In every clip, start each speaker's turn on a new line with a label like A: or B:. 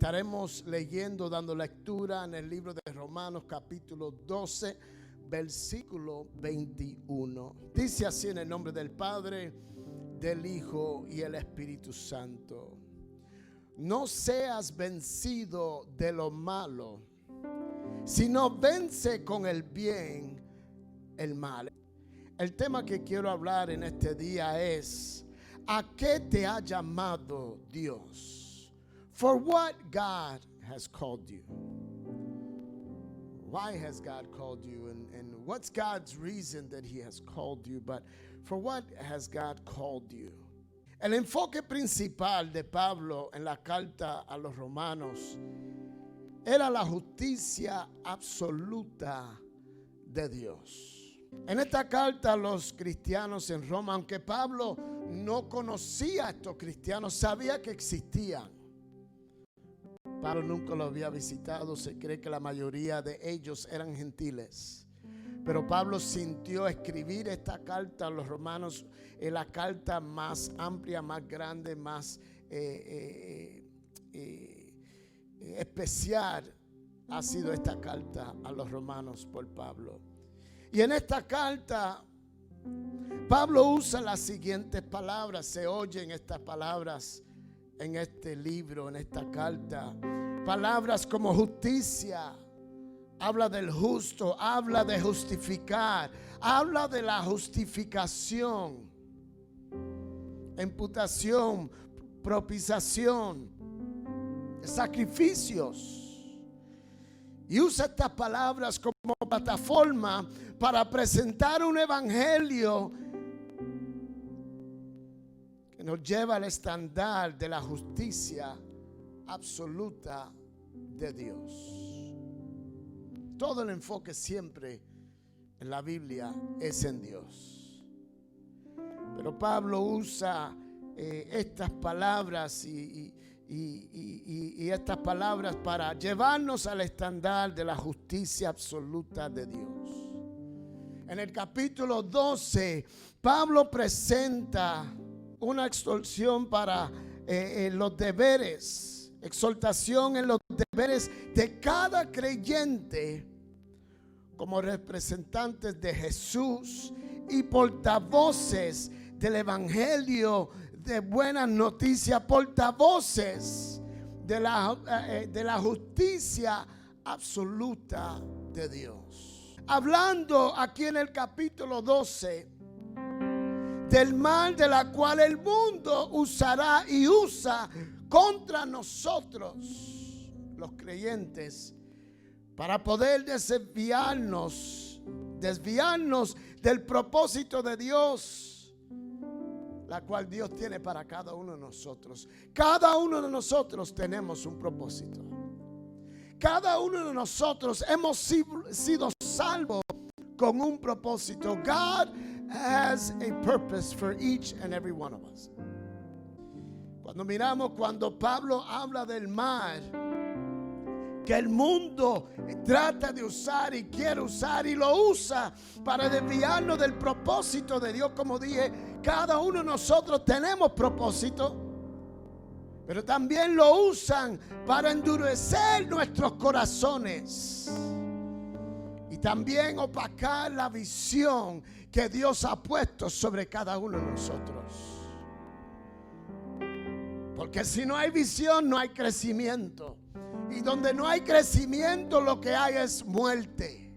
A: Estaremos leyendo, dando lectura en el libro de Romanos capítulo 12, versículo 21. Dice así en el nombre del Padre, del Hijo y el Espíritu Santo. No seas vencido de lo malo, sino vence con el bien el mal. El tema que quiero hablar en este día es: ¿a qué te ha llamado Dios? For what God has called you. Why has God called you? And what's God's reason that He has called you? But for what has God called you? El enfoque principal de Pablo en la carta a los romanos era la justicia absoluta de Dios. En esta carta a los cristianos en Roma, aunque Pablo no conocía a estos cristianos, sabía que existían. Pablo nunca lo había visitado, se cree que la mayoría de ellos eran gentiles. Pero Pablo sintió escribir esta carta a los romanos, la carta más amplia, más grande, más especial ha sido esta carta a los romanos por Pablo. Y en esta carta Pablo usa las siguientes palabras, se oyen estas palabras en este libro, en esta carta. Palabras como justicia, habla del justo, habla de justificar, habla de la justificación, imputación, propiciación, sacrificios. Y usa estas palabras como plataforma para presentar un evangelio que nos lleva al estándar de la justicia absoluta de Dios. Todo el enfoque siempre en la Biblia es en Dios. Pero Pablo usa estas palabras y estas palabras para llevarnos al estándar de la justicia absoluta de Dios. En el capítulo 12, Pablo presenta una exhortación para los deberes, exhortación en los deberes de cada creyente como representantes de Jesús y portavoces del evangelio de buenas noticias, portavoces de la justicia absoluta de Dios. Hablando aquí en el capítulo 12 del mal de la cual el mundo usará y usa contra nosotros, los creyentes, para poder desviarnos del propósito de Dios, la cual Dios tiene para cada uno de nosotros. Cada uno de nosotros tenemos un propósito. Cada uno de nosotros hemos sido salvos con un propósito. God has a purpose for each and every one of us. Cuando Pablo habla del mal que el mundo trata de usar y quiere usar y lo usa para desviarnos del propósito de Dios, como dije, cada uno de nosotros tenemos propósito, pero también lo usan para endurecer nuestros corazones y también opacar la visión que Dios ha puesto sobre cada uno de nosotros. Porque si no hay visión, no hay crecimiento. Y donde no hay crecimiento, lo que hay es muerte.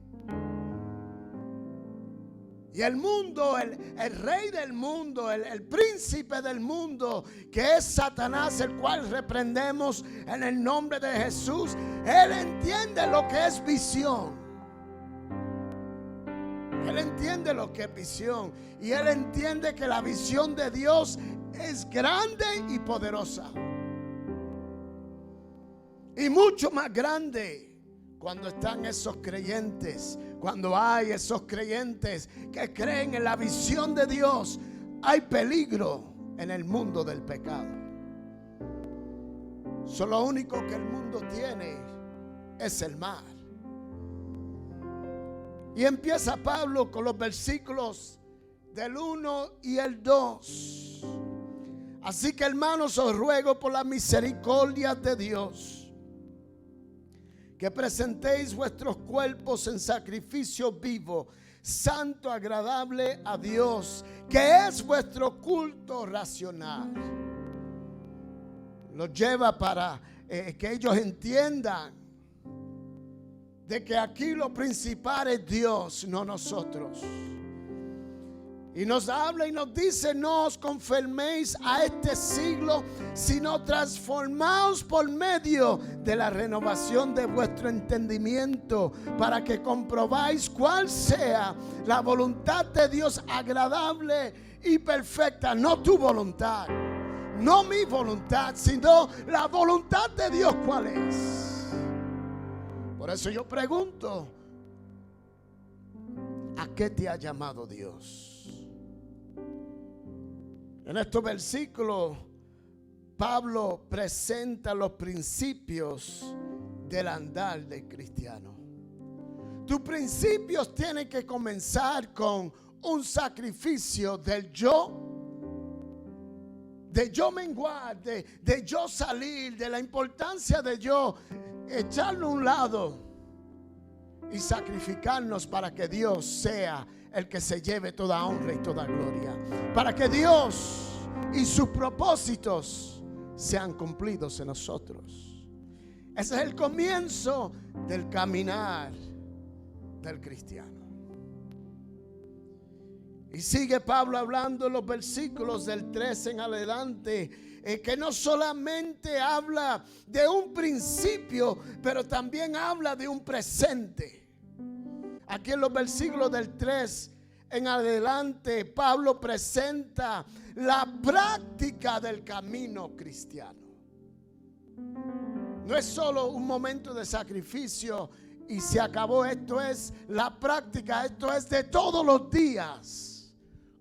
A: Y el mundo, el rey del mundo, el príncipe del mundo, que es Satanás, el cual reprendemos en el nombre de Jesús, él entiende lo que es visión. Él entiende lo que es visión. Y él entiende que la visión de Dios es grande y poderosa. Y mucho más grande cuando están esos creyentes, cuando hay esos creyentes que creen en la visión de Dios. Hay peligro en el mundo del pecado. Lo único que el mundo tiene es el mal. Y empieza Pablo con los versículos del 1 y el 2. Así que, hermanos, os ruego por la misericordia de Dios que presentéis vuestros cuerpos en sacrificio vivo, santo, agradable a Dios, que es vuestro culto racional. Los lleva para que ellos entiendan de que aquí lo principal es Dios, no nosotros. Y nos habla y nos dice: no os conforméis a este siglo, sino transformaos por medio de la renovación de vuestro entendimiento, para que comprobáis cuál sea la voluntad de Dios agradable y perfecta. No tu voluntad, no mi voluntad, sino la voluntad de Dios. ¿Cuál es? Por eso yo pregunto: ¿a qué te ha llamado Dios? En estos versículos, Pablo presenta los principios del andar del cristiano. Tus principios tienen que comenzar con un sacrificio del yo, de yo menguar, de yo salir, de la importancia de yo echarlo a un lado y sacrificarnos para que Dios sea el que se lleve toda honra y toda gloria, para que Dios y sus propósitos sean cumplidos en nosotros. Ese es el comienzo del caminar del cristiano. Y sigue Pablo hablando en los versículos del 13 en adelante, que no solamente habla de un principio, pero también habla de un presente. Aquí en los versículos del 3 en adelante, Pablo presenta la práctica del camino cristiano. No es solo un momento de sacrificio y se acabó. Esto es la práctica, esto es de todos los días,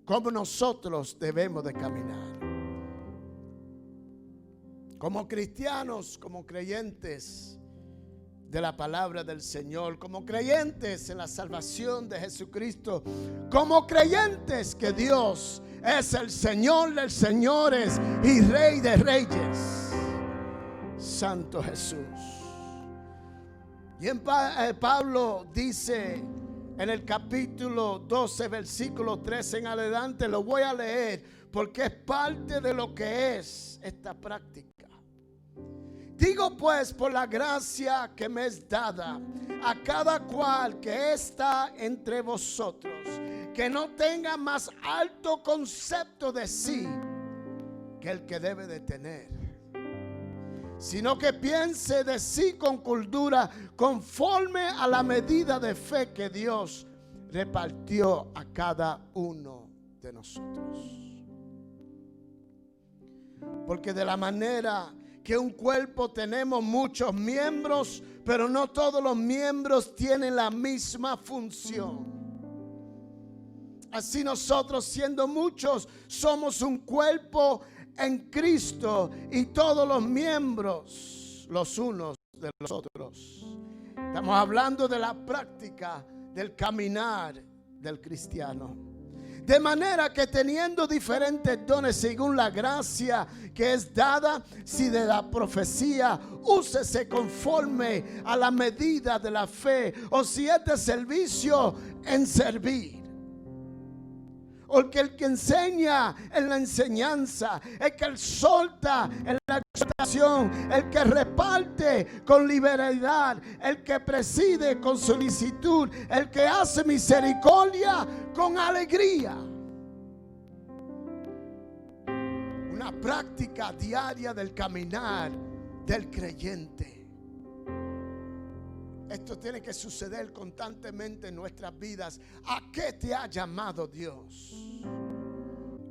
A: como nosotros debemos de caminar. Como cristianos, como creyentes de la palabra del Señor, como creyentes en la salvación de Jesucristo, como creyentes que Dios es el Señor de señores y Rey de reyes, Santo Jesús. Y Pablo dice en el capítulo 12, versículo 13 en adelante, lo voy a leer porque es parte de lo que es esta práctica. Digo pues, por la gracia que me es dada, a cada cual que está entre vosotros, que no tenga más alto concepto de sí que el que debe de tener, sino que piense de sí con cordura, conforme a la medida de fe que Dios repartió a cada uno de nosotros. Porque de la manera que un cuerpo tenemos muchos miembros, pero no todos los miembros tienen la misma función. Así nosotros, siendo muchos, somos un cuerpo en Cristo y todos los miembros los unos de los otros. Estamos hablando de la práctica del caminar del cristiano. De manera que teniendo diferentes dones según la gracia que es dada, si de la profecía, úsese conforme a la medida de la fe, o si es de servicio, en servir. O que el que enseña en la enseñanza, el que exhorta en la exhortación, el que reparte con liberalidad, el que preside con solicitud, el que hace misericordia con alegría. Una práctica diaria del caminar del creyente. Esto tiene que suceder constantemente en nuestras vidas. ¿A qué te ha llamado Dios?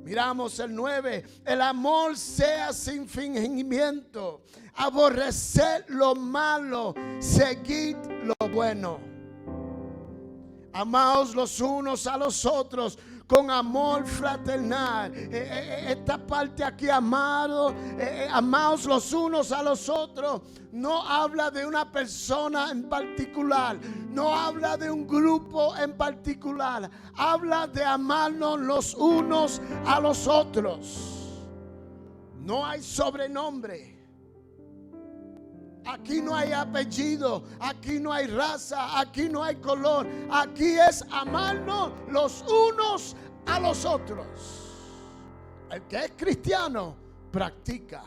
A: Miramos el 9. El amor sea sin fingimiento. Aborreced lo malo. Seguid lo bueno. Amaos los unos a los otros con amor fraternal. Esta parte aquí, amados los unos a los otros, no habla de una persona en particular, no habla de un grupo en particular, habla de amarnos los unos a los otros. No hay sobrenombre. Aquí no hay apellido, aquí no hay raza, aquí no hay color. Aquí es amarnos los unos a los otros. El que es cristiano practica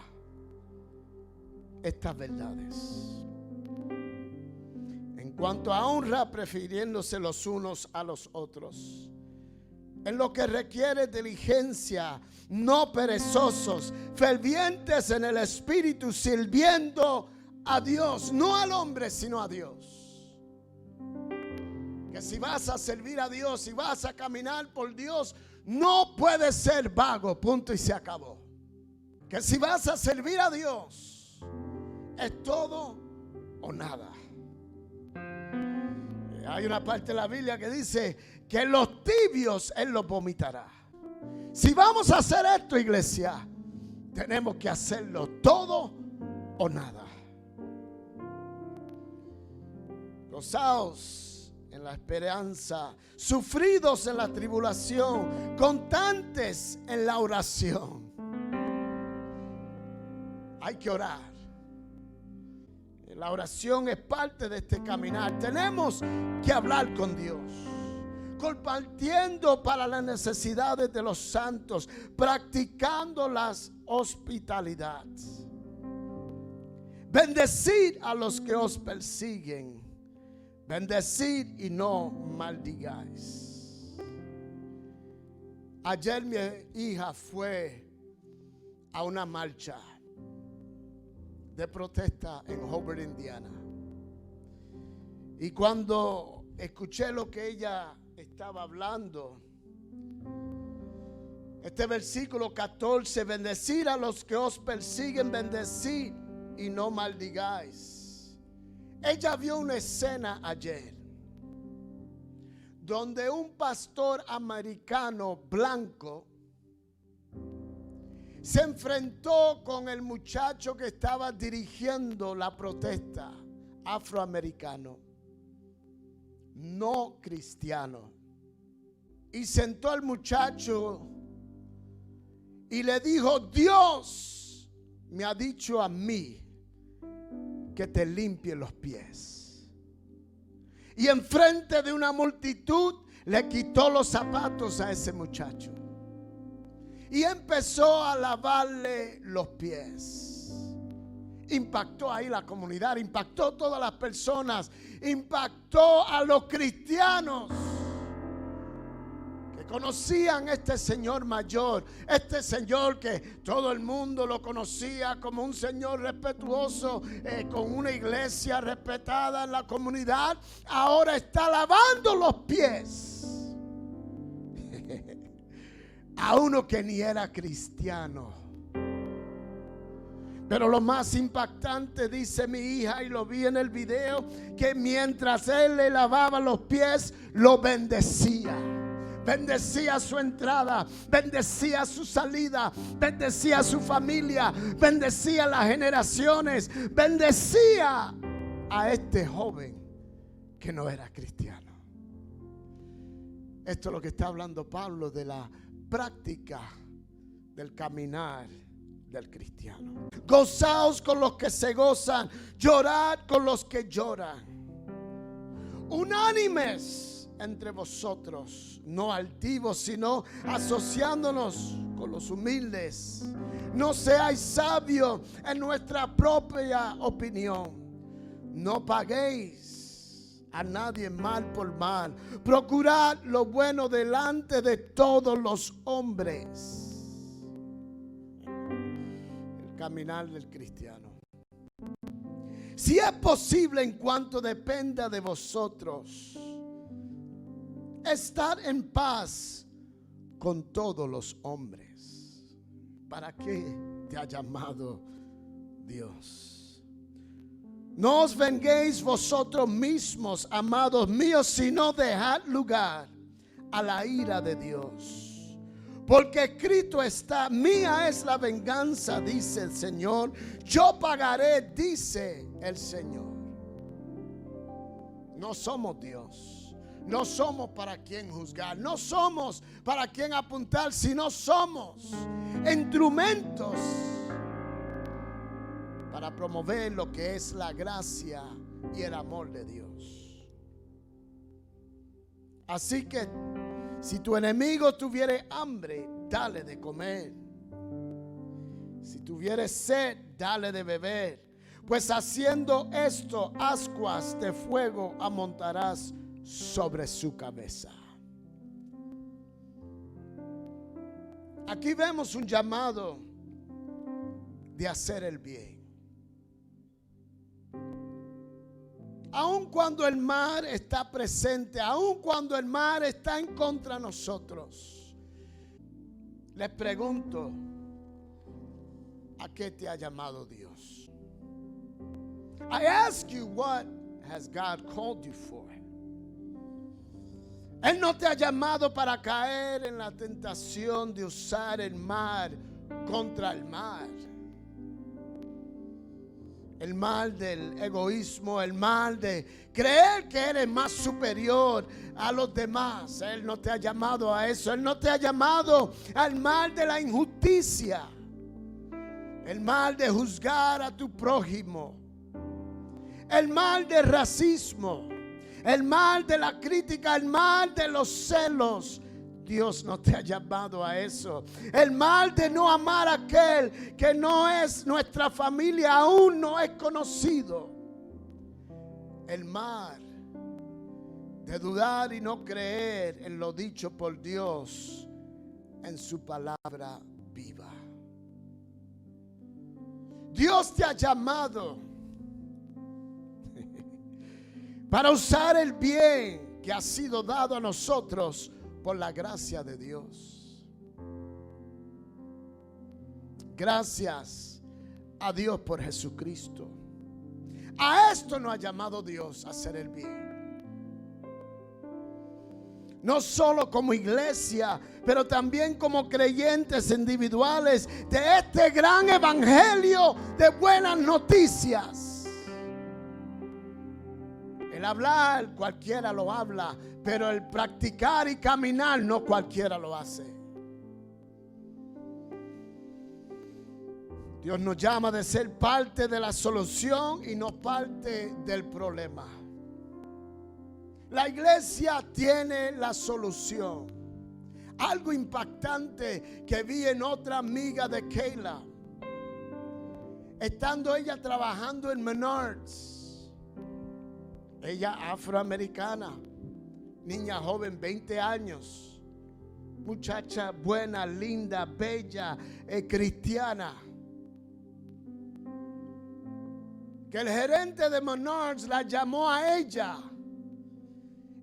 A: estas verdades. En cuanto a honra, prefiriéndose los unos a los otros. En lo que requiere diligencia, no perezosos, fervientes en el espíritu, sirviendo a Dios, no al hombre, sino a Dios. Que si vas a servir a Dios, si vas a caminar por Dios, no puedes ser vago, punto y se acabó. Que si vas a servir a Dios, es todo o nada. Hay una parte de la Biblia que dice que los tibios Él los vomitará. Si vamos a hacer esto, iglesia, tenemos que hacerlo todo o nada. Gozaos en la esperanza, sufridos en la tribulación, constantes en la oración. Hay que orar. La oración es parte de este caminar. Tenemos que hablar con Dios, compartiendo para las necesidades de los santos, practicando la hospitalidad. Bendecid a los que os persiguen. Bendecid y no maldigáis. Ayer mi hija fue a una marcha de protesta en Hobart, Indiana. Y cuando escuché lo que ella estaba hablando, este versículo 14, bendecid a los que os persiguen, bendecid y no maldigáis. Ella vio una escena ayer donde un pastor americano blanco se enfrentó con el muchacho que estaba dirigiendo la protesta, afroamericano, no cristiano. Y sentó al muchacho y le dijo: Dios me ha dicho a mí que te limpie los pies. Y enfrente de una multitud le quitó los zapatos a ese muchacho y empezó a lavarle los pies. Impactó ahí la comunidad, impactó todas las personas, impactó a los cristianos que conocían a este señor mayor, este señor que todo el mundo lo conocía como un señor respetuoso, con una iglesia respetada en la comunidad. Ahora está lavando los pies a uno que ni era cristiano. Pero lo más impactante, dice mi hija, y lo vi en el video, que mientras él le lavaba los pies, lo bendecía. Bendecía su entrada, bendecía su salida, bendecía su familia, bendecía las generaciones, bendecía a este joven que no era cristiano. Esto es lo que está hablando Pablo de la práctica del caminar del cristiano. Gozaos con los que se gozan, llorad con los que lloran. Unánimes entre vosotros, no altivos, sino asociándonos con los humildes. No seáis sabios en nuestra propia opinión. No paguéis a nadie mal por mal. Procurad lo bueno delante de todos los hombres. El caminar del cristiano. Si es posible, en cuanto dependa de vosotros, estar en paz con todos los hombres. ¿Para qué te ha llamado Dios? No os venguéis vosotros mismos, amados míos, sino dejad lugar a la ira de Dios. Porque escrito está: mía es la venganza, dice el Señor, yo pagaré, dice el Señor. No somos Dios, no somos para quien juzgar, no somos para quien apuntar, sino somos instrumentos para promover lo que es la gracia y el amor de Dios. Así que si tu enemigo tuviere hambre, dale de comer. Si tuviere sed, dale de beber. Pues haciendo esto, ascuas de fuego amontarás sobre su cabeza. Aquí vemos un llamado de hacer el bien. Aun cuando el mal está presente, aun cuando el mal está en contra de nosotros, les pregunto, ¿a qué te ha llamado Dios? I ask you, what has God called you for? Él no te ha llamado para caer en la tentación de usar el mal contra el mal. El mal del egoísmo, el mal de creer que eres más superior a los demás. Él no te ha llamado a eso. Él no te ha llamado al mal de la injusticia. El mal de juzgar a tu prójimo. El mal del racismo. El mal de la crítica. El mal de los celos. Dios no te ha llamado a eso. El mal de no amar a aquel que no es nuestra familia, aún no es conocido. El mal de dudar y no creer en lo dicho por Dios en su palabra viva. Dios te ha llamado para usar el bien que ha sido dado a nosotros por la gracia de Dios. Gracias a Dios por Jesucristo. A esto nos ha llamado Dios, a hacer el bien. No solo como iglesia, pero también como creyentes individuales de este gran evangelio de buenas noticias. El hablar, cualquiera lo habla, pero el practicar y caminar no cualquiera lo hace. Dios nos llama de ser parte de la solución y no parte del problema. La iglesia tiene la solución. Algo impactante que vi en otra amiga de Kayla, estando ella trabajando en Menards. Ella afroamericana, niña joven, 20 años, muchacha buena, linda, bella, cristiana. Que el gerente de Menards la llamó a ella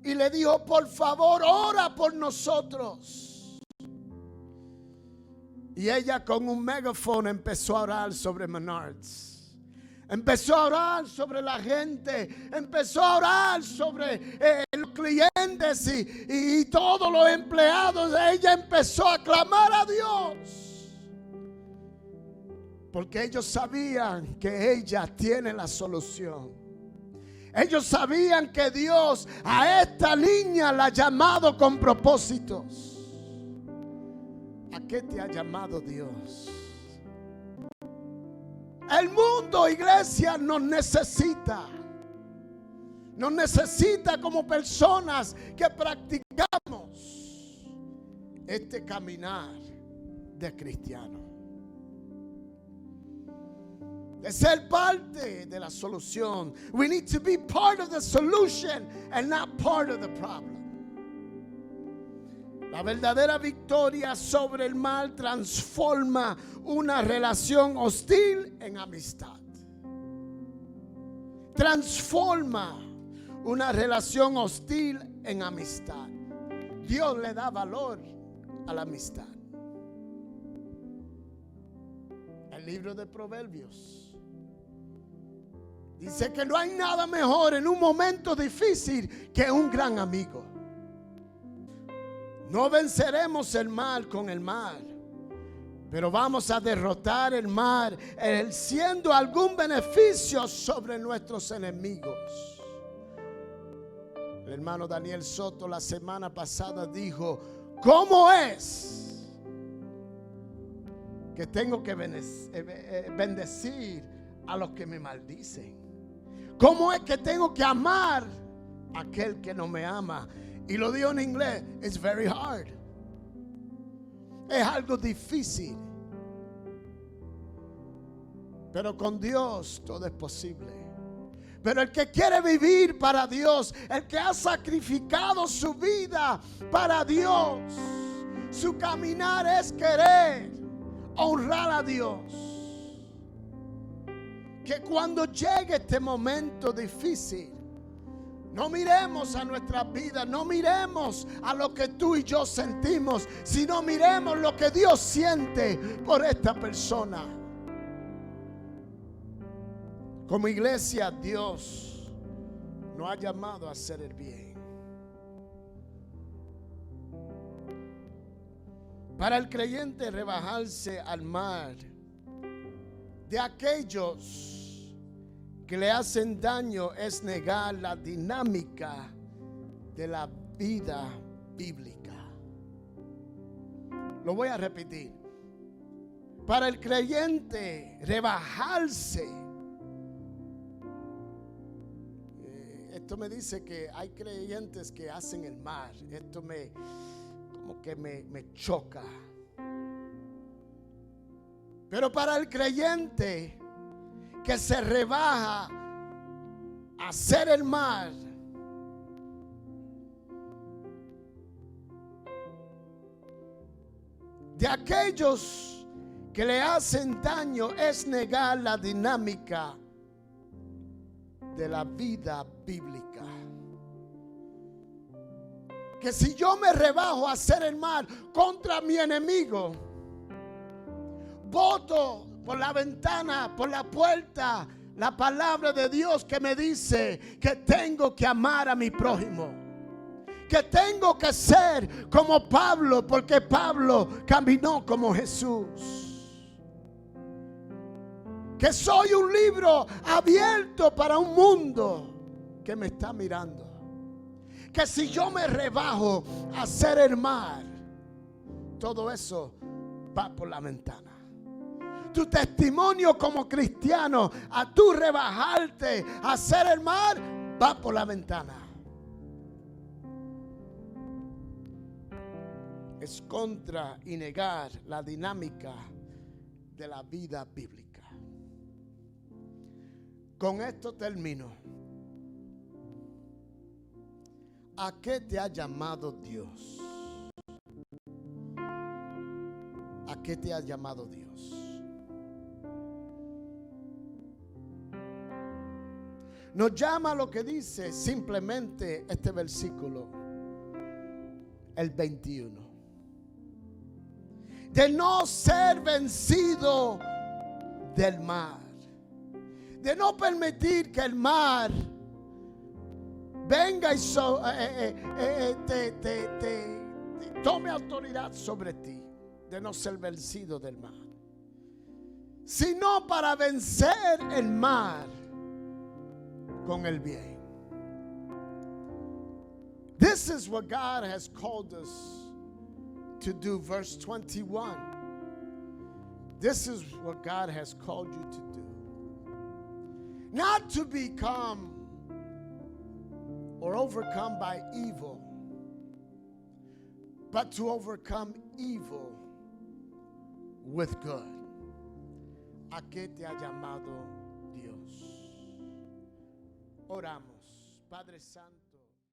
A: y le dijo: por favor, ora por nosotros. Y ella con un megáfono empezó a orar sobre Menards. Empezó a orar sobre la gente. Empezó a orar sobre los clientes y todos los empleados. Ella empezó a clamar a Dios. Porque ellos sabían que ella tiene la solución. Ellos sabían que Dios a esta niña la ha llamado con propósitos. ¿A qué te ha llamado Dios? El mundo, iglesia, nos necesita. Nos necesita como personas que practicamos este caminar de cristiano. De ser parte de la solución. We need to be part of the solution and not part of the problem. La verdadera victoria sobre el mal transforma una relación hostil en amistad. Transforma una relación hostil en amistad. Dios le da valor a la amistad. El libro de Proverbios dice que no hay nada mejor en un momento difícil que un gran amigo. No venceremos el mal con el mal, pero vamos a derrotar el mal ejerciendo algún beneficio sobre nuestros enemigos. El hermano Daniel Soto la semana pasada dijo: ¿cómo es que tengo que bendecir a los que me maldicen? ¿Cómo es que tengo que amar a aquel que no me ama? Y lo digo en inglés, it's very hard. Es algo difícil. Pero con Dios todo es posible. Pero el que quiere vivir para Dios, el que ha sacrificado su vida para Dios, su caminar es querer honrar a Dios. Que cuando llegue este momento difícil, no miremos a nuestras vidas, no miremos a lo que tú y yo sentimos, sino miremos lo que Dios siente por esta persona. Como iglesia, Dios nos ha llamado a hacer el bien. Para el creyente, rebajarse al mar de aquellos que le hacen daño es negar la dinámica de la vida bíblica. Lo voy a repetir. Para el creyente, rebajarse. Esto me dice que hay creyentes que hacen el mal. Esto como que me choca. Pero para el creyente que se rebaja a hacer el mal, de aquellos que le hacen daño, es negar la dinámica de la vida bíblica. Que si yo me rebajo a hacer el mal contra mi enemigo, boto por la ventana, por la puerta, la palabra de Dios que me dice que tengo que amar a mi prójimo, que tengo que ser como Pablo, porque Pablo caminó como Jesús. Que soy un libro abierto para un mundo que me está mirando. Que si yo me rebajo a hacer el mal, todo eso va por la ventana. Tu testimonio como cristiano, a tú rebajarte a hacer el mal, va por la ventana. Es contra y negar la dinámica de la vida bíblica. Con esto termino. ¿A qué te ha llamado Dios? ¿A qué te ha llamado Dios? Nos llama lo que dice simplemente este versículo, el 21. De no ser vencido del mar. De no permitir que el mar venga y te tome autoridad sobre ti. De no ser vencido del mar. Sino para vencer el mar con el bien. This is what God has called us to do. Verse 21. This is what God has called you to do. Not to become or overcome by evil, but to overcome evil with good. ¿A qué te ha llamado Dios? Oramos. Padre Santo.